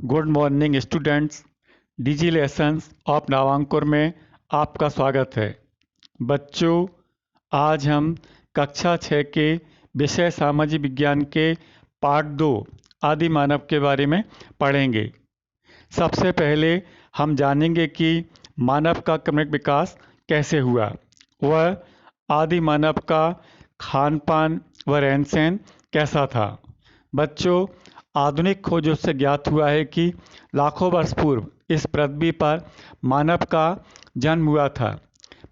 Good morning students. Digi lessons of Navankur में आपका स्वागत है। बच्चों, आज हम कक्षा 6 के विषय सामाजिक विज्ञान के पार्ट 2 आदि मानव के बारे में पढ़ेंगे। सबसे पहले हम जानेंगे कि मानव का क्रमिक विकास कैसे हुआ। वह आदि मानव का खान पान व रहन सहन कैसा था। बच्चों, आधुनिक खोजों से ज्ञात हुआ है कि लाखों वर्ष पूर्व इस पृथ्वी पर मानव का जन्म हुआ था।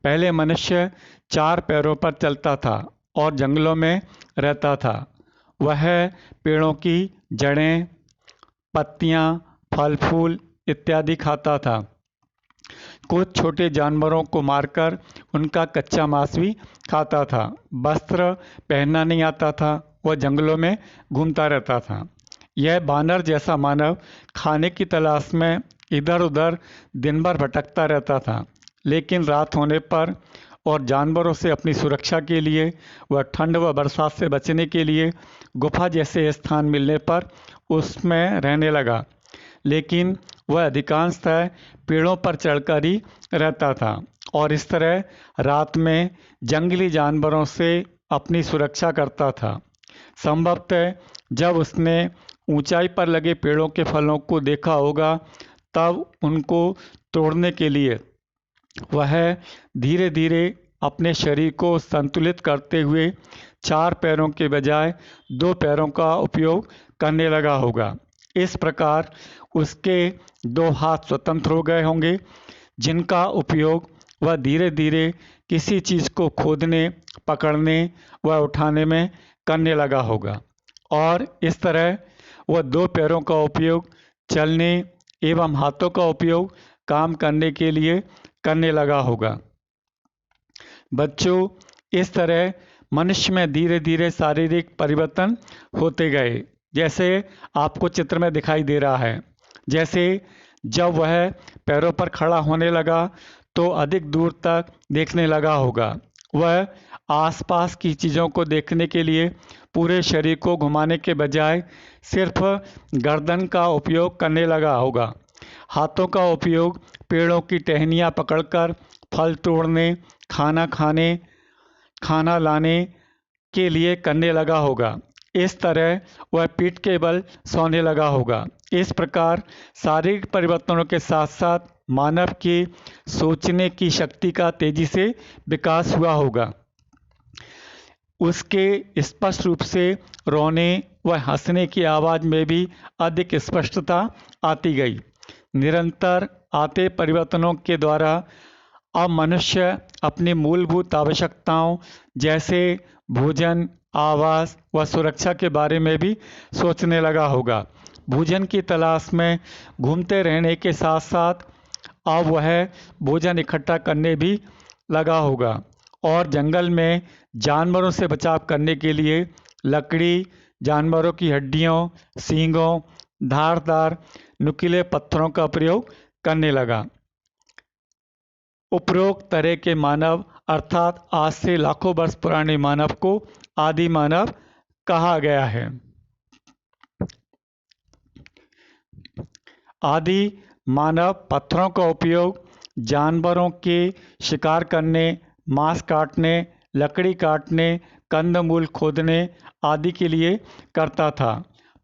पहले मनुष्य 4 पैरों पर चलता था और जंगलों में रहता था। वह पेड़ों की जड़ें, पत्तियां, फल फूल इत्यादि खाता था। कुछ छोटे जानवरों को मारकर उनका कच्चा मांस भी खाता था। वस्त्र पहनना नहीं आता था। वह जंगलों में घूमता रहता था। यह बानर जैसा मानव खाने की तलाश में इधर उधर दिन भर भटकता रहता था, लेकिन रात होने पर और जानवरों से अपनी सुरक्षा के लिए वह ठंड व बरसात से बचने के लिए गुफा जैसे स्थान मिलने पर उसमें रहने लगा। लेकिन वह अधिकांशतः पेड़ों पर चढ़कर ही रहता था और इस तरह रात में जंगली जानवरों से अपनी सुरक्षा करता था। संभवतः जब उसने ऊंचाई पर लगे पेड़ों के फलों को देखा होगा, तब उनको तोड़ने के लिए वह धीरे धीरे अपने शरीर को संतुलित करते हुए 4 पैरों के बजाय 2 पैरों का उपयोग करने लगा होगा। इस प्रकार उसके 2 हाथ स्वतंत्र हो गए होंगे, जिनका उपयोग वह धीरे धीरे किसी चीज़ को खोदने, पकड़ने व उठाने में करने लगा होगा। और इस तरह वह 2 पैरों का उपयोग चलने एवं हाथों का उपयोग काम करने के लिए करने लगा होगा। बच्चों, इस तरह मनुष्य में धीरे धीरे शारीरिक परिवर्तन होते गए, जैसे आपको चित्र में दिखाई दे रहा है। जैसे जब वह पैरों पर खड़ा होने लगा तो अधिक दूर तक देखने लगा होगा। वह आसपास की चीज़ों को देखने के लिए पूरे शरीर को घुमाने के बजाय सिर्फ गर्दन का उपयोग करने लगा होगा। हाथों का उपयोग पेड़ों की टहनियाँ पकड़कर फल तोड़ने, खाना खाने, खाना लाने के लिए करने लगा होगा। इस तरह वह पीठ के बल सोने लगा होगा। इस प्रकार शारीरिक परिवर्तनों के साथ साथ मानव की सोचने की शक्ति का तेजी से विकास हुआ होगा। उसके स्पष्ट रूप से रोने व हंसने की आवाज़ में भी अधिक स्पष्टता आती गई। निरंतर आते परिवर्तनों के द्वारा अब मनुष्य अपनी मूलभूत आवश्यकताओं जैसे भोजन, आवास व सुरक्षा के बारे में भी सोचने लगा होगा। भोजन की तलाश में घूमते रहने के साथ साथ अब वह भोजन इकट्ठा करने भी लगा होगा और जंगल में जानवरों से बचाव करने के लिए लकड़ी, जानवरों की हड्डियों, सींगों, धारदार नुकीले पत्थरों का प्रयोग करने लगा। उपरोक्त तरह के मानव अर्थात आज से लाखों वर्ष पुराने मानव को आदि मानव कहा गया है। आदि मानव पत्थरों का उपयोग जानवरों के शिकार करने, मांस काटने, लकड़ी काटने, कंदमूल खोदने आदि के लिए करता था।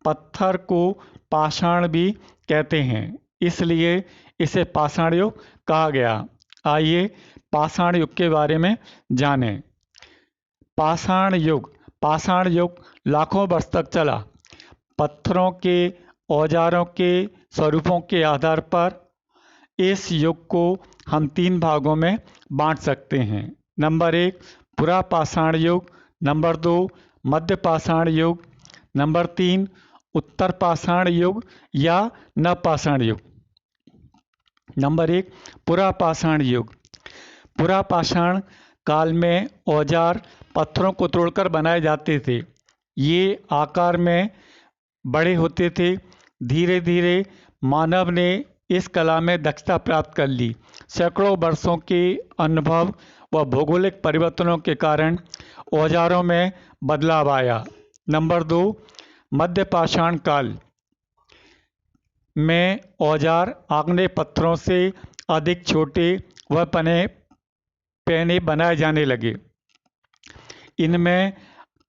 पत्थर को पाषाण भी कहते हैं, इसलिए इसे पाषाण युग कहा गया। आइए पाषाण युग के बारे में जानें। पाषाण युग लाखों वर्ष तक चला। पत्थरों के औजारों के स्वरूपों के आधार पर इस युग को हम 3 भागों में बांट सकते हैं। नंबर 1 पुरा पाषाण युग, नंबर 2 मध्य पाषाण युग, नंबर 3 उत्तर पाषाण युग या नवपाषाण युग। नंबर 1 पुरा पाषाण युग। पुरा पाषाण काल में औजार पत्थरों को तोड़कर बनाए जाते थे। ये आकार में बड़े होते थे। धीरे धीरे मानव ने इस कला में दक्षता प्राप्त कर ली। सैकड़ों वर्षों के अनुभव व भौगोलिक परिवर्तनों के कारण औजारों में बदलाव आया। नंबर 2 मध्य पाषाण काल। में औजार आग्नेय पत्थरों से अधिक छोटे व पैने बनाए जाने लगे। इनमें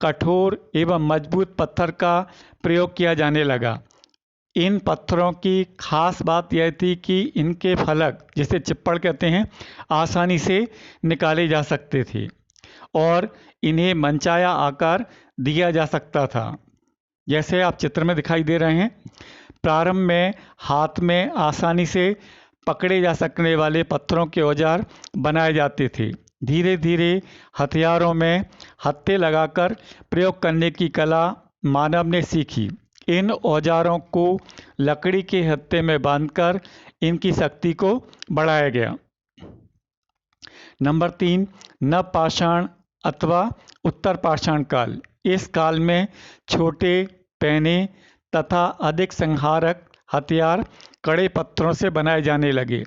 कठोर एवं मजबूत पत्थर का प्रयोग किया जाने लगा। इन पत्थरों की खास बात यह थी कि इनके फलक, जिसे चिप्पड़ कहते हैं, आसानी से निकाले जा सकते थे और इन्हें मनचाहा आकार दिया जा सकता था, जैसे आप चित्र में दिखाई दे रहे हैं। प्रारंभ में हाथ में आसानी से पकड़े जा सकने वाले पत्थरों के औजार बनाए जाते थे। धीरे धीरे हथियारों में हत्थे लगाकर प्रयोग करने की कला मानव ने सीखी। इन औजारों को लकड़ी के हत्थे में बांधकर इनकी शक्ति को बढ़ाया गया। नंबर 3, नवपाषाण अथवा उत्तर पाषाण काल। इस काल में छोटे पैने तथा अधिक संहारक हथियार कड़े पत्थरों से बनाए जाने लगे,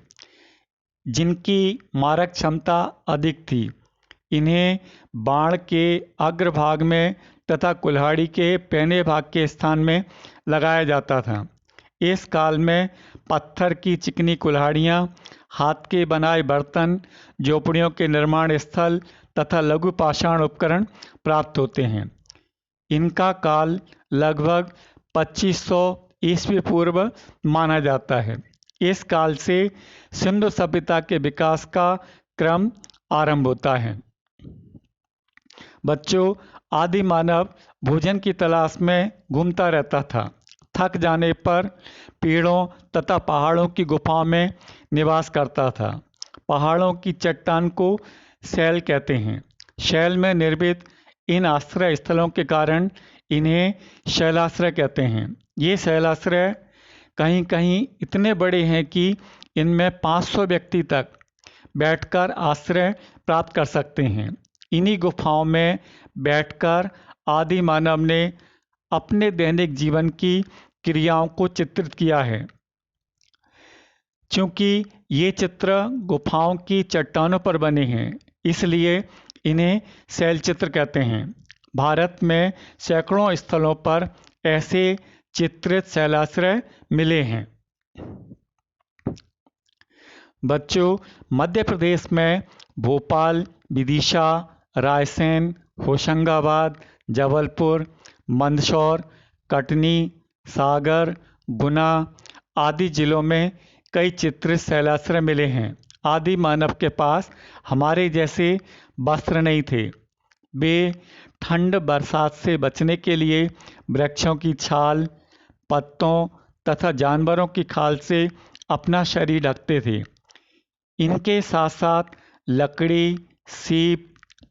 जिनकी मारक क्षमता अधिक थी। इन्हें बाण के अग्रभाग में तथा कुल्हाड़ी के पैने भाग के स्थान में लगाया जाता था। इस काल में पत्थर की चिकनी कुल्हाड़ियाँ, हाथ के बनाए बर्तन, झोपड़ियों के निर्माण स्थल तथा लघु पाषाण उपकरण प्राप्त होते हैं। इनका काल लगभग 2500 ईस्वी पूर्व माना जाता है। इस काल से सिंधु सभ्यता के विकास का क्रम आरंभ होता है। बच्चों, आदि मानव भोजन की तलाश में घूमता रहता था। थक जाने पर पेड़ों तथा पहाड़ों की गुफाओं में निवास करता था। पहाड़ों की चट्टान को शैल कहते हैं। शैल में निर्मित इन आश्रय स्थलों के कारण इन्हें शैलाश्रय कहते हैं। ये शैलाश्रय कहीं कहीं इतने बड़े हैं कि इनमें 500 व्यक्ति तक बैठकर आश्रय प्राप्त कर सकते हैं। इन्हीं गुफाओं में बैठकर आदि मानव ने अपने दैनिक जीवन की क्रियाओं को चित्रित किया है। चूँकि ये चित्र गुफाओं की चट्टानों पर बने हैं, इसलिए इन्हें शैल चित्र कहते हैं। भारत में सैकड़ों स्थलों पर ऐसे चित्रित शैलाश्रय मिले हैं। बच्चों, मध्य प्रदेश में भोपाल, विदिशा, रायसेन, होशंगाबाद, जबलपुर, मंदसौर, कटनी, सागर, गुना आदि जिलों में कई चित्रित शैलाश्रय मिले हैं। आदि मानव के पास हमारे जैसे वस्त्र नहीं थे। वे ठंड बरसात से बचने के लिए वृक्षों की छाल, पत्तों तथा जानवरों की खाल से अपना शरीर ढकते थे। इनके साथ साथ लकड़ी, सीप,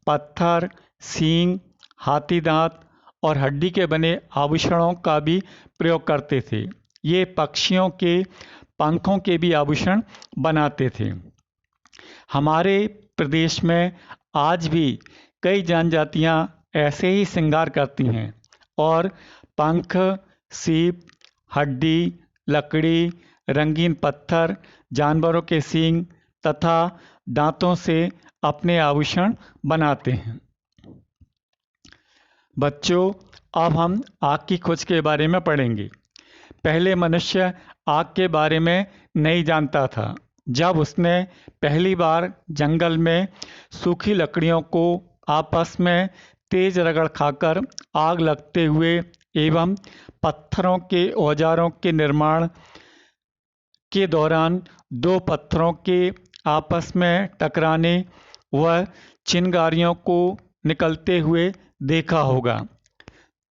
पत्थर, सींग, हाथी दांत और हड्डी के बने आभूषणों का भी प्रयोग करते थे। ये पक्षियों के पंखों के भी आभूषण बनाते थे। हमारे प्रदेश में आज भी कई जनजातियां ऐसे ही श्रृंगार करती हैं और पंख, सीप, हड्डी, लकड़ी, रंगीन पत्थर, जानवरों के सींग तथा दांतों से अपने आभूषण बनाते हैं। बच्चों, अब हम आग की खोज के बारे में पढ़ेंगे। पहले मनुष्य आग के बारे में नहीं जानता था। जब उसने पहली बार जंगल में सूखी लकड़ियों को आपस में तेज रगड़ खाकर आग लगते हुए एवं पत्थरों के औजारों के निर्माण के दौरान दो पत्थरों के आपस में टकराने व चिंगारियों को निकलते हुए देखा होगा,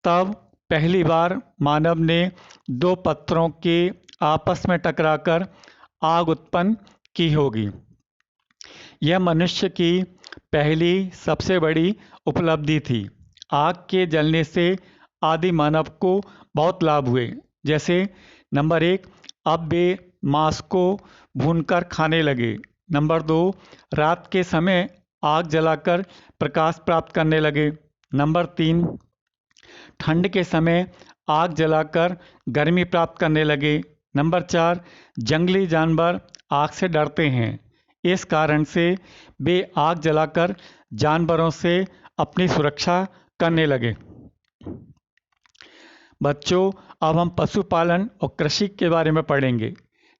तब पहली बार मानव ने दो पत्थरों के आपस में टकराकर आग उत्पन्न की होगी। यह मनुष्य की पहली सबसे बड़ी उपलब्धि थी। आग के जलने से आदि मानव को बहुत लाभ हुए। जैसे नंबर 1, अब वे मांस को भूनकर खाने लगे। नंबर 2, रात के समय आग जलाकर प्रकाश प्राप्त करने लगे। नंबर 3, ठंड के समय आग जलाकर गर्मी प्राप्त करने लगे। नंबर 4, जंगली जानवर आग से डरते हैं। इस कारण से वे आग जलाकर जानवरों से अपनी सुरक्षा करने लगे। बच्चों, अब हम पशुपालन और कृषि के बारे में पढ़ेंगे।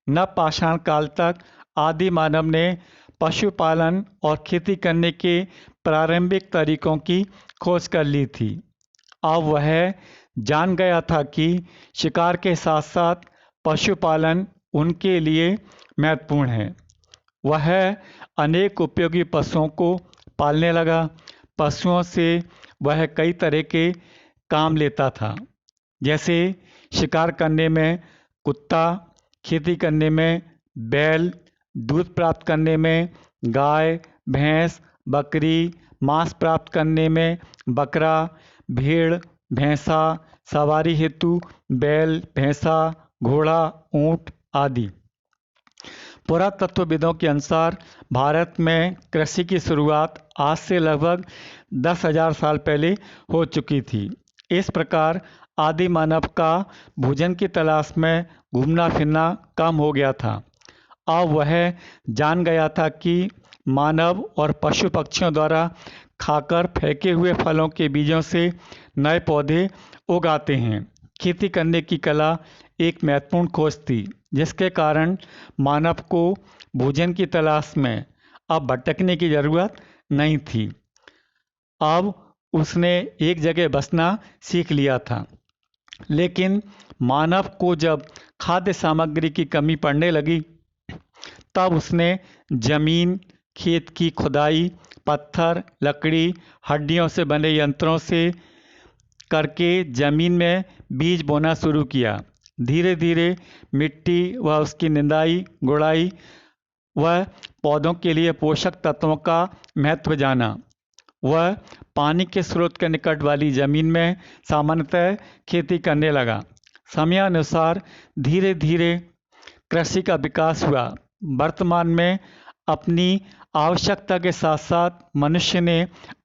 नवपाषाण काल तक आदि मानव ने पशुपालन और खेती करने के प्रारंभिक तरीकों की खोज कर ली थी। अब वह जान गया था कि शिकार के साथ साथ पशुपालन उनके लिए महत्वपूर्ण है। वह अनेक उपयोगी पशुओं को पालने लगा। पशुओं से वह कई तरह के काम लेता था, जैसे शिकार करने में कुत्ता, खेती करने में बैल, दूध प्राप्त करने में गाय, भैंस, बकरी, मांस प्राप्त करने में बकरा, भेड़, भैंसा, सवारी हेतु बैल, भैंसा, घोड़ा, ऊंट आदि। पुरातत्वविदों के अनुसार भारत में कृषि की शुरुआत आज से लगभग 10,000 साल पहले हो चुकी थी। इस प्रकार आदि मानव का भोजन की तलाश में घूमना फिरना कम हो गया था। अब वह जान गया था कि मानव और पशु पक्षियों द्वारा खाकर फेंके हुए फलों के बीजों से नए पौधे उगाते हैं। खेती करने की कला एक महत्वपूर्ण खोज थी, जिसके कारण मानव को भोजन की तलाश में अब भटकने की जरूरत नहीं थी। अब उसने एक जगह बसना सीख लिया था। लेकिन मानव को जब खाद्य सामग्री की कमी पड़ने लगी, तब उसने जमीन, खेत की खुदाई, पत्थर, लकड़ी, हड्डियों से बने यंत्रों से करके जमीन में बीज बोना शुरू किया। धीरे धीरे मिट्टी व उसकी निंदाई, गुड़ाई व पौधों के लिए पोषक तत्वों का महत्व जाना। वह पानी के स्रोत के निकट वाली जमीन में सामान्यतः खेती करने लगा। समयानुसार धीरे धीरे कृषि का विकास हुआ। वर्तमान में अपनी आवश्यकता के साथ साथ मनुष्य ने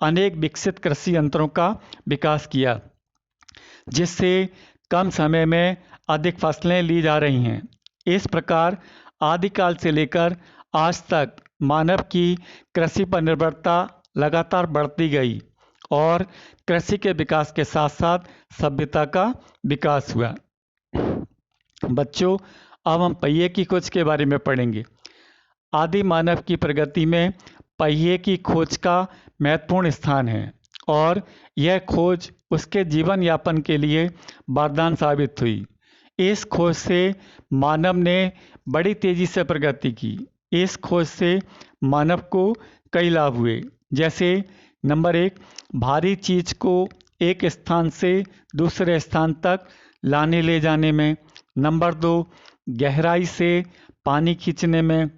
अनेक विकसित कृषि यंत्रों का विकास किया, जिससे कम समय में अधिक फसलें ली जा रही हैं। इस प्रकार आदिकाल से लेकर आज तक मानव की कृषि पर निर्भरता लगातार बढ़ती गई और कृषि के विकास के साथ साथ सभ्यता का विकास हुआ। बच्चों, अब हम पहिए की खोज के बारे में पढ़ेंगे। आदि मानव की प्रगति में पहिए की खोज का महत्वपूर्ण स्थान है और यह खोज उसके जीवन यापन के लिए वरदान साबित हुई। इस खोज से मानव ने बड़ी तेजी से प्रगति की। इस खोज से मानव को कई लाभ हुए, जैसे नंबर 1, भारी चीज को एक स्थान से दूसरे स्थान तक लाने ले जाने में। नंबर 2, गहराई से पानी खींचने में।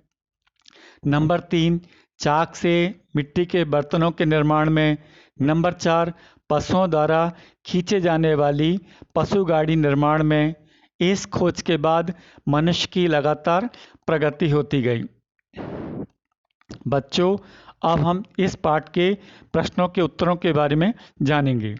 नंबर 3, चाक से मिट्टी के बर्तनों के निर्माण में। नंबर 4, पशुओं द्वारा खींचे जाने वाली पशु गाड़ी निर्माण में। इस खोज के बाद मनुष्य की लगातार प्रगति होती गई। बच्चों, अब हम इस पाठ के प्रश्नों के उत्तरों के बारे में जानेंगे।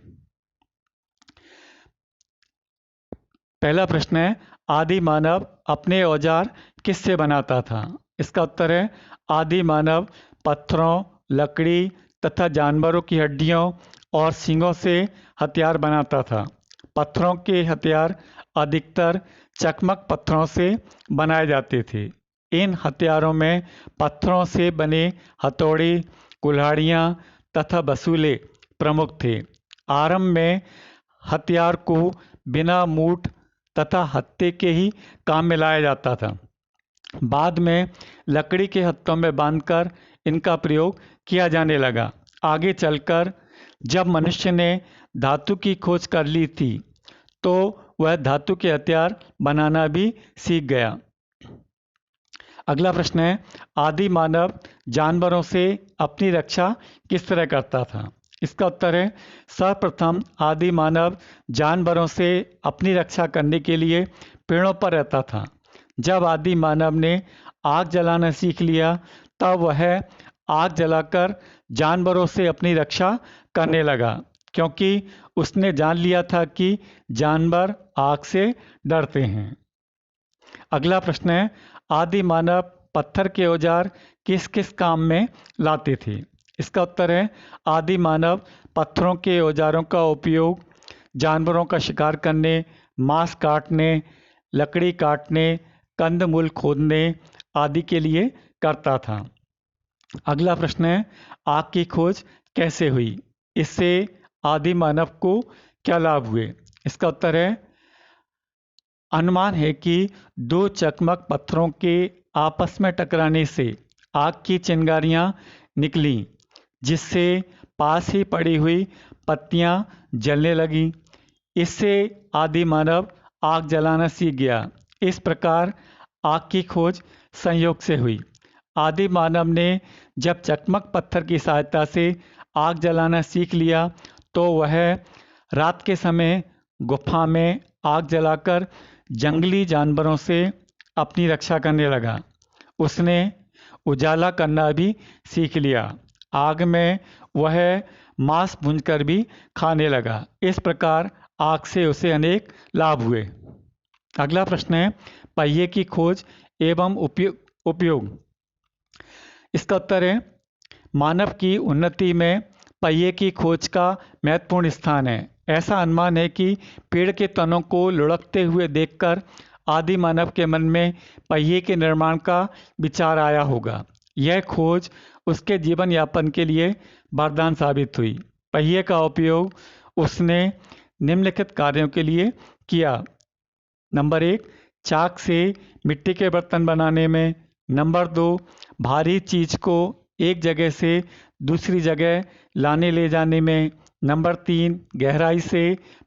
पहला प्रश्न है, आदि मानव अपने औजार किससे बनाता था? इसका उत्तर है, आदि मानव पत्थरों, लकड़ी तथा जानवरों की हड्डियों और सींगों से हथियार बनाता था। पत्थरों के हथियार अधिकतर चकमक पत्थरों से बनाए जाते थे। इन हथियारों में पत्थरों से बने हथौड़े, कुल्हाड़ियाँ तथा बसूले प्रमुख थे। आरंभ में हथियार को बिना मूठ तथा हत्थे के ही काम में लाया जाता था। बाद में लकड़ी के हत्थों में बांधकर इनका प्रयोग किया जाने लगा। आगे चलकर जब मनुष्य ने धातु की खोज कर ली थी, तो वह धातु के हथियार बनाना भी सीख गया। अगला प्रश्न है, आदि मानव जानवरों से अपनी रक्षा किस तरह करता था? इसका उत्तर है, सर्वप्रथम आदि मानव जानवरों से अपनी रक्षा करने के लिए पेड़ों पर रहता था। जब आदि मानव ने आग जलाना सीख लिया, तब वह आग जलाकर जानवरों से अपनी रक्षा करने लगा, क्योंकि उसने जान लिया था कि जानवर आग से डरते हैं। अगला प्रश्न है, आदि मानव पत्थर के औजार किस किस काम में लाते थे? इसका उत्तर है, आदि मानव पत्थरों के औजारों का उपयोग जानवरों का शिकार करने, मांस काटने, लकड़ी काटने, कंदमूल खोदने आदि के लिए करता था। अगला प्रश्न है, आग की खोज कैसे हुई? इससे आदि मानव को क्या लाभ हुए? इसका उत्तर है, अनुमान है कि दो चकमक पत्थरों के आपस में टकराने से आग की चिंगारियां निकली, जिससे पास ही पड़ी हुई पत्तियां जलने लगी। इससे आदि मानव आग जलाना सीख गया। इस प्रकार आग की खोज संयोग से हुई। आदि मानव ने जब चकमक पत्थर की सहायता से आग जलाना सीख लिया तो वह रात के समय गुफा में आग जलाकर जंगली जानवरों से अपनी रक्षा करने लगा। उसने उजाला करना भी सीख लिया। आग में वह मांस भूनकर भी खाने लगा। इस प्रकार आग से उसे अनेक लाभ हुए। अगला प्रश्न है, पहिए की खोज एवं उपयोग। इसका उत्तर है, मानव की उन्नति में पहिए की खोज का महत्वपूर्ण स्थान है। ऐसा अनुमान है कि पेड़ के तनों को लुढ़कते हुए देखकर आदि मानव के मन में पहिए के निर्माण का विचार आया होगा। यह खोज उसके जीवन यापन के लिए वरदान साबित हुई। पहिए का उपयोग उसने निम्नलिखित कार्यों के लिए किया। नंबर 1, चाक से मिट्टी के बर्तन बनाने में। नंबर 2, भारी चीज को एक जगह से दूसरी जगह लाने ले जाने में। नंबर 3, गहराई से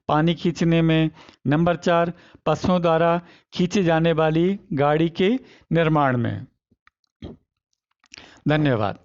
पानी खींचने में। नंबर 4, पशुओं द्वारा खींची जाने वाली गाड़ी के निर्माण में। धन्यवाद।